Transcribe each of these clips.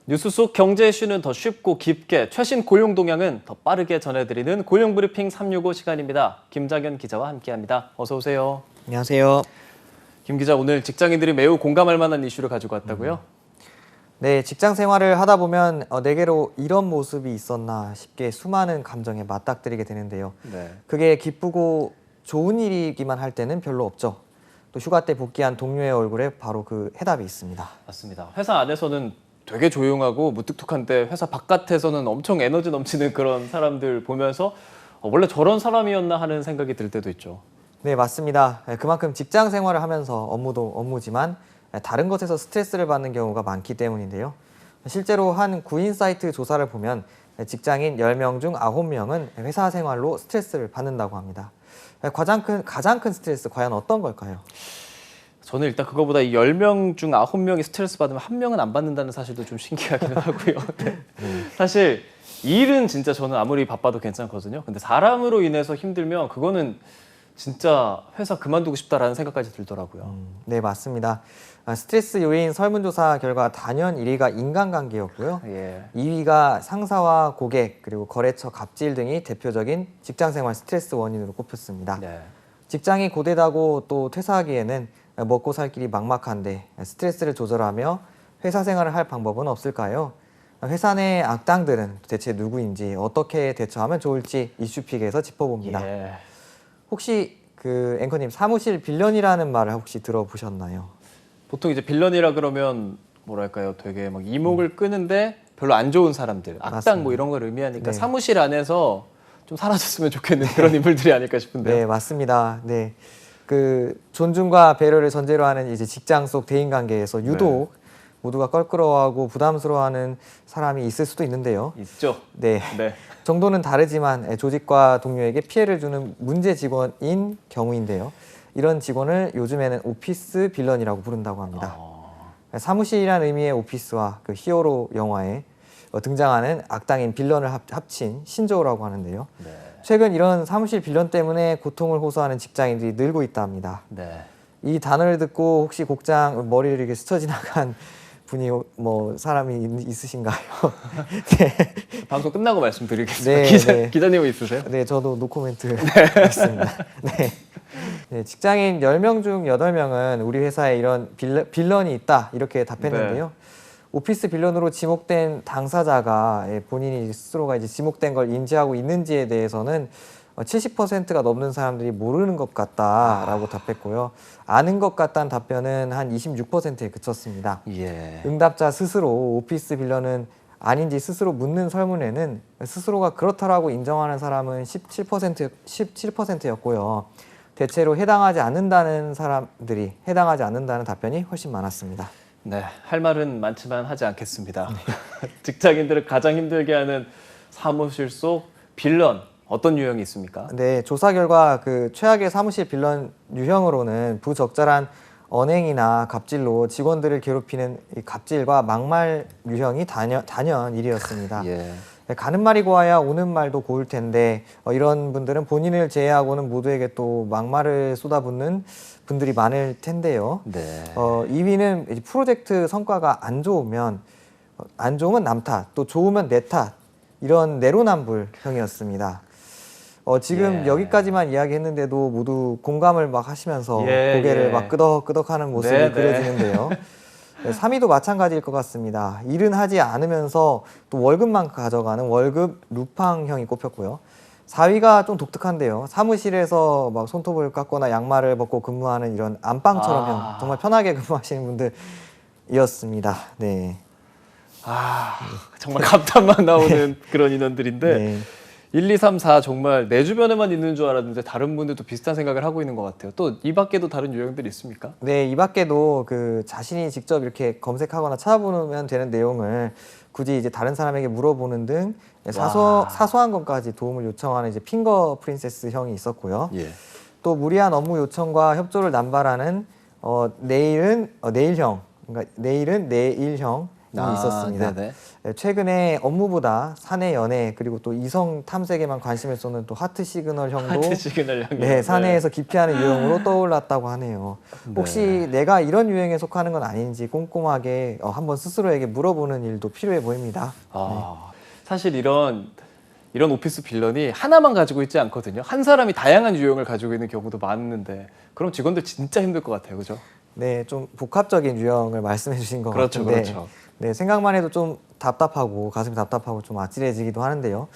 뉴스 속 경제 이슈는 더 쉽고 깊게, 최신 고용 동향은 더 빠르게 전해드리는 고용브리핑 365 시간입니다. 김장현 기자와 함께합니다. 어서 오세요. 안녕하세요. 김 기자, 오늘 직장인들이 매우 공감할 만한 이슈를 가지고 왔다고요? 네, 직장 생활을 하다 보면 내게로 이런 모습이 있었나 싶게 수많은 감정에 맞닥뜨리게 되는데요. 네. 그게 기쁘고 좋은 일이기만 할 때는 별로 없죠. 또 휴가 때 복귀한 동료의 얼굴에 바로 그 해답이 있습니다. 맞습니다. 회사 안에서는 되게 조용하고 무뚝뚝한데 회사 바깥에서는 엄청 에너지 넘치는 그런 사람들 보면서 원래 저런 사람이었나 하는 생각이 들 때도 있죠. 네, 맞습니다. 그만큼 직장 생활을 하면서 업무도 업무지만 다른 것에서 스트레스를 받는 경우가 많기 때문인데요. 실제로 한 구인 사이트 조사를 보면 직장인 10명 중 9명은 회사 생활로 스트레스를 받는다고 합니다. 가장 큰 스트레스 과연 어떤 걸까요? 저는 일단 그거보다 이 10명 중 9명이 스트레스 받으면 1명은 안 받는다는 사실도 좀 신기하기는 하고요. 네. 사실 일은 진짜 저는 아무리 바빠도 괜찮거든요. 근데 사람으로 인해서 힘들면 그거는 진짜 회사 그만두고 싶다라는 생각까지 들더라고요. 네, 맞습니다. 스트레스 요인 설문조사 결과 단연 1위가 인간관계였고요. 예. 2위가 상사와 고객, 그리고 거래처 갑질 등이 대표적인 직장생활 스트레스 원인으로 꼽혔습니다. 네. 직장이 고되다고 또 퇴사하기에는 먹고 살 길이 막막한데 스트레스를 조절하며 회사 생활을 할 방법은 없을까요? 회사 내 악당들은 대체 누구인지 어떻게 대처하면 좋을지 이슈픽에서 짚어봅니다. 예. 혹시 그 앵커님 사무실 빌런이라는 말을 혹시 들어보셨나요? 보통 이제 빌런이라 그러면 뭐랄까요, 되게 막 이목을 끄는데 별로 안 좋은 사람들, 악당 맞습니다. 뭐 이런 걸 의미하니까 네. 사무실 안에서 좀 사라졌으면 좋겠는 그런 인물들이 아닐까 싶은데요. 네, 맞습니다. 네. 그 존중과 배려를 전제로 하는 이제 직장 속 대인 관계에서 유독 모두가 껄끄러워하고 부담스러워하는 사람이 있을 수도 있는데요. 있죠. 네. 네. 정도는 다르지만 조직과 동료에게 피해를 주는 문제 직원인 경우인데요. 이런 직원을 요즘에는 오피스 빌런이라고 부른다고 합니다. 사무실이라는 의미의 오피스와 그 히어로 영화에 등장하는 악당인 빌런을 합친 신조어라고 하는데요. 네. 최근 이런 사무실 빌런 때문에 고통을 호소하는 직장인들이 늘고 있다 합니다. 네. 이 단어를 듣고 혹시 곡장 머리를 이렇게 스쳐 지나간 분이 뭐 사람이 있으신가요? 네. 방송 끝나고 말씀드리겠습니다. 네, 네. 기자님은 있으세요? 네, 저도 노코멘트 있습니다. 네. 네, 직장인 10명 중 8명은 우리 회사에 이런 빌런이 있다 이렇게 답했는데요. 네. 오피스 빌런으로 지목된 당사자가 본인이 스스로가 이제 지목된 걸 인지하고 있는지에 대해서는 70%가 넘는 사람들이 모르는 것 같다라고 답했고요. 아는 것 같다는 답변은 한 26%에 그쳤습니다. 예. 응답자 스스로 오피스 빌런은 아닌지 스스로 묻는 설문에는 스스로가 그렇다라고 인정하는 사람은 17%였고요. 대체로 해당하지 않는다는 답변이 훨씬 많았습니다. 네, 할 말은 많지만 하지 않겠습니다. 직장인들을 가장 힘들게 하는 사무실 속 빌런, 어떤 유형이 있습니까? 네, 조사 결과 그 최악의 사무실 빌런 유형으로는 부적절한 언행이나 갑질로 직원들을 괴롭히는 이 갑질과 막말 유형이 단연 1위였습니다. 예. 가는 말이 고와야 오는 말도 고울 텐데 이런 분들은 본인을 제외하고는 모두에게 또 막말을 쏟아붓는 분들이 많을 텐데요. 네. 2위는 이제 프로젝트 성과가 안 좋으면 남 탓, 또 좋으면 내 탓, 이런 내로남불형이었습니다. 지금 예. 여기까지만 이야기했는데도 모두 공감을 막 하시면서 고개를 막 끄덕끄덕하는 모습이 네, 네. 그려지는데요. 3위도 마찬가지일 것 같습니다. 일은 하지 않으면서 또 월급만 가져가는 월급 루팡형이 꼽혔고요. 4위가 좀 독특한데요. 사무실에서 막 손톱을 깎거나 양말을 벗고 근무하는 이런 안방처럼 정말 편하게 근무하시는 분들이었습니다. 네. 정말 감탄만 나오는 그런 인원들인데 네. 1, 2, 3, 4 정말 내 주변에만 있는 줄 알았는데 다른 분들도 비슷한 생각을 하고 있는 것 같아요. 또 이 밖에도 다른 유형들이 있습니까? 네, 이 밖에도 그 자신이 직접 이렇게 검색하거나 찾아보면 되는 내용을 굳이 이제 다른 사람에게 물어보는 등 사소한 것까지 도움을 요청하는 이제 핑거 프린세스형이 있었고요. 예. 또 무리한 업무 요청과 협조를 남발하는 내일은 내일형, 그러니까 내일은 내일형, 있었습니다. 네네. 최근에 업무보다 사내 연애 그리고 또 이성 탐색에만 관심을 쏟는 또 하트 시그널형도 하트 시그널형. 네, 사내에서 기피하는 유형으로 떠올랐다고 하네요. 혹시 네. 내가 이런 유형에 속하는 건 아닌지 꼼꼼하게 한번 스스로에게 물어보는 일도 필요해 보입니다. 사실 이런 오피스 빌런이 하나만 가지고 있지 않거든요. 한 사람이 다양한 유형을 가지고 있는 경우도 많은데 그럼 직원들 진짜 힘들 것 같아요, 그죠? 네, 좀 복합적인 유형을 말씀해 주신 것 그렇죠, 같은데 그렇죠. 네, 생각만 해도 좀 답답하고 가슴이 답답하고 좀 아찔해지기도 하는데요.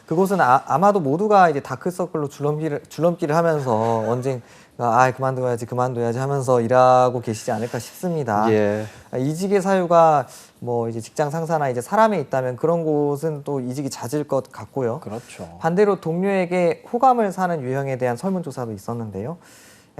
그곳은 아마도 모두가 이제 다크서클로 줄넘기를 하면서 언젠가 그만둬야지 하면서 일하고 계시지 않을까 싶습니다. 예. 이직의 사유가 뭐 이제 직장 상사나 이제 사람에 있다면 그런 곳은 또 이직이 잦을 것 같고요. 그렇죠. 반대로 동료에게 호감을 사는 유형에 대한 설문조사도 있었는데요.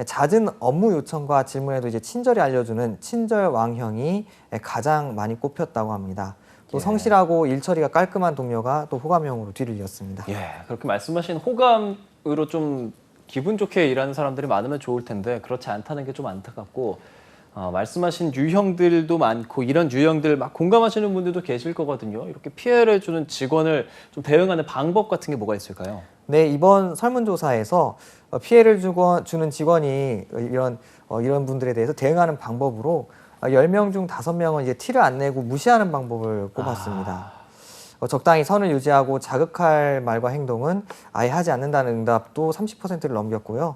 잦은 업무 요청과 질문에도 이제 친절히 알려주는 친절왕형이 가장 많이 꼽혔다고 합니다. 또 예. 성실하고 일 처리가 깔끔한 동료가 또 호감형으로 뒤를 이었습니다. 예, 그렇게 말씀하신 호감으로 좀 기분 좋게 일하는 사람들이 많으면 좋을 텐데 그렇지 않다는 게 좀 안타깝고 말씀하신 유형들도 많고 이런 유형들 막 공감하시는 분들도 계실 거거든요. 이렇게 피해를 주는 직원을 좀 대응하는 방법 같은 게 뭐가 있을까요? 네, 이번 설문조사에서 피해를 주는 직원이 이런 분들에 대해서 대응하는 방법으로 10명 중 5명은 이제 티를 안 내고 무시하는 방법을 꼽았습니다. 적당히 선을 유지하고 자극할 말과 행동은 아예 하지 않는다는 응답도 30%를 넘겼고요.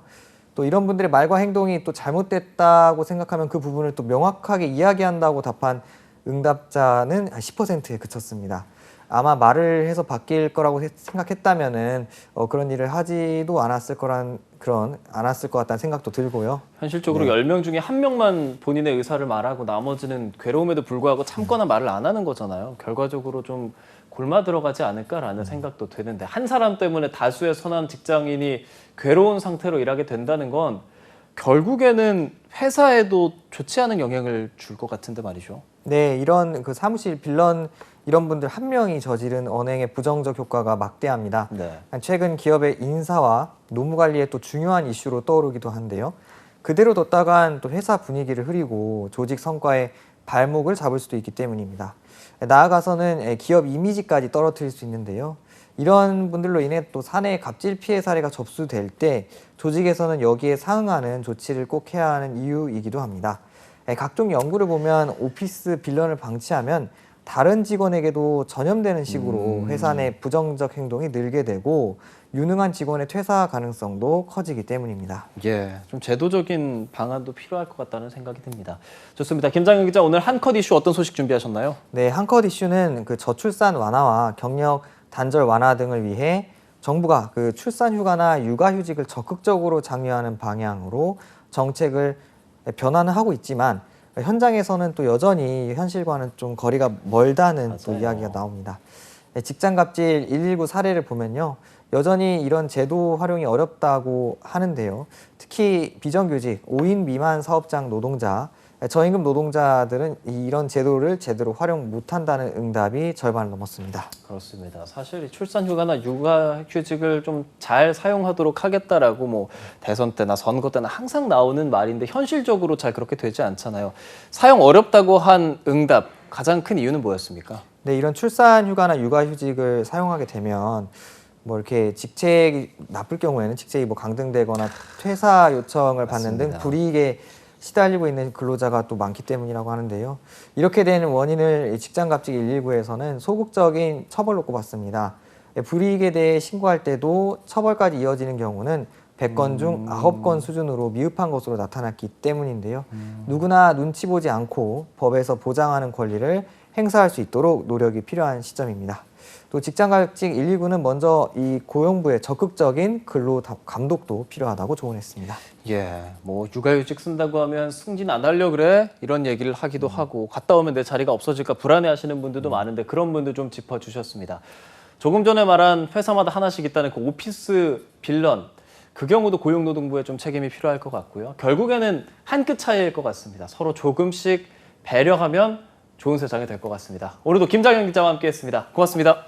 또 이런 분들의 말과 행동이 또 잘못됐다고 생각하면 그 부분을 또 명확하게 이야기한다고 답한 응답자는 10%에 그쳤습니다. 아마 말을 해서 바뀔 거라고 생각했다면은 그런 일을 하지도 않았을 것 같다는 생각도 들고요. 현실적으로 네. 10명 중에 1명만 본인의 의사를 말하고 나머지는 괴로움에도 불구하고 참거나 말을 안 하는 거잖아요. 결과적으로 좀 골마 들어가지 않을까라는 생각도 드는데 한 사람 때문에 다수의 선한 직장인이 괴로운 상태로 일하게 된다는 건 결국에는 회사에도 좋지 않은 영향을 줄 것 같은데 말이죠. 네, 이런 그 사무실 빌런 이런 분들 한 명이 저지른 언행의 부정적 효과가 막대합니다. 네. 최근 기업의 인사와 노무 관리에 또 중요한 이슈로 떠오르기도 한데요. 그대로 뒀다간 또 회사 분위기를 흐리고 조직 성과에 발목을 잡을 수도 있기 때문입니다. 나아가서는 기업 이미지까지 떨어뜨릴 수 있는데요. 이런 분들로 인해 또 사내 갑질 피해 사례가 접수될 때 조직에서는 여기에 상응하는 조치를 꼭 해야 하는 이유이기도 합니다. 각종 연구를 보면 오피스 빌런을 방치하면 다른 직원에게도 전염되는 식으로 회사 내 부정적 행동이 늘게 되고 유능한 직원의 퇴사 가능성도 커지기 때문입니다. 예, 좀 제도적인 방안도 필요할 것 같다는 생각이 듭니다. 좋습니다. 김장현 기자, 오늘 한컷 이슈 어떤 소식 준비하셨나요? 네, 한컷 이슈는 그 저출산 완화와 경력 단절 완화 등을 위해 정부가 그 출산 휴가나 육아 휴직을 적극적으로 장려하는 방향으로 정책을 변화는 하고 있지만 현장에서는 또 여전히 현실과는 좀 거리가 멀다는 또 맞아요. 이야기가 나옵니다. 네, 직장 갑질 119 사례를 보면요. 여전히 이런 제도 활용이 어렵다고 하는데요. 특히 비정규직 5인 미만 사업장 노동자, 저임금 노동자들은 이런 제도를 제대로 활용 못한다는 응답이 절반을 넘었습니다. 그렇습니다. 사실 이 출산휴가나 육아휴직을 좀 잘 사용하도록 하겠다라고 뭐 대선 때나 선거 때나 항상 나오는 말인데 현실적으로 잘 그렇게 되지 않잖아요. 사용 어렵다고 한 응답 가장 큰 이유는 뭐였습니까? 네, 이런 출산 휴가나 육아 휴직을 사용하게 되면 뭐 이렇게 직책이 나쁠 경우에는 직책이 뭐 강등되거나 퇴사 요청을 받는 등 맞습니다. 불이익에 시달리고 있는 근로자가 또 많기 때문이라고 하는데요. 이렇게 되는 원인을 직장갑질 119에서는 소극적인 처벌로 꼽았습니다. 불이익에 대해 신고할 때도 처벌까지 이어지는 경우는 100건 중 9건 수준으로 미흡한 것으로 나타났기 때문인데요. 누구나 눈치 보지 않고 법에서 보장하는 권리를 행사할 수 있도록 노력이 필요한 시점입니다. 또 직장갑질 119는 먼저 이 고용부의 적극적인 근로 감독도 필요하다고 조언했습니다. 예, 뭐 육아휴직 쓴다고 하면 승진 안 하려 그래? 이런 얘기를 하기도 하고 갔다 오면 내 자리가 없어질까 불안해하시는 분들도 많은데 그런 분들 좀 짚어주셨습니다. 조금 전에 말한 회사마다 하나씩 있다는 그 오피스 빌런 그 경우도 고용노동부에 좀 책임이 필요할 것 같고요. 결국에는 한 끗 차이일 것 같습니다. 서로 조금씩 배려하면 좋은 세상이 될 것 같습니다. 오늘도 김장현 기자와 함께했습니다. 고맙습니다.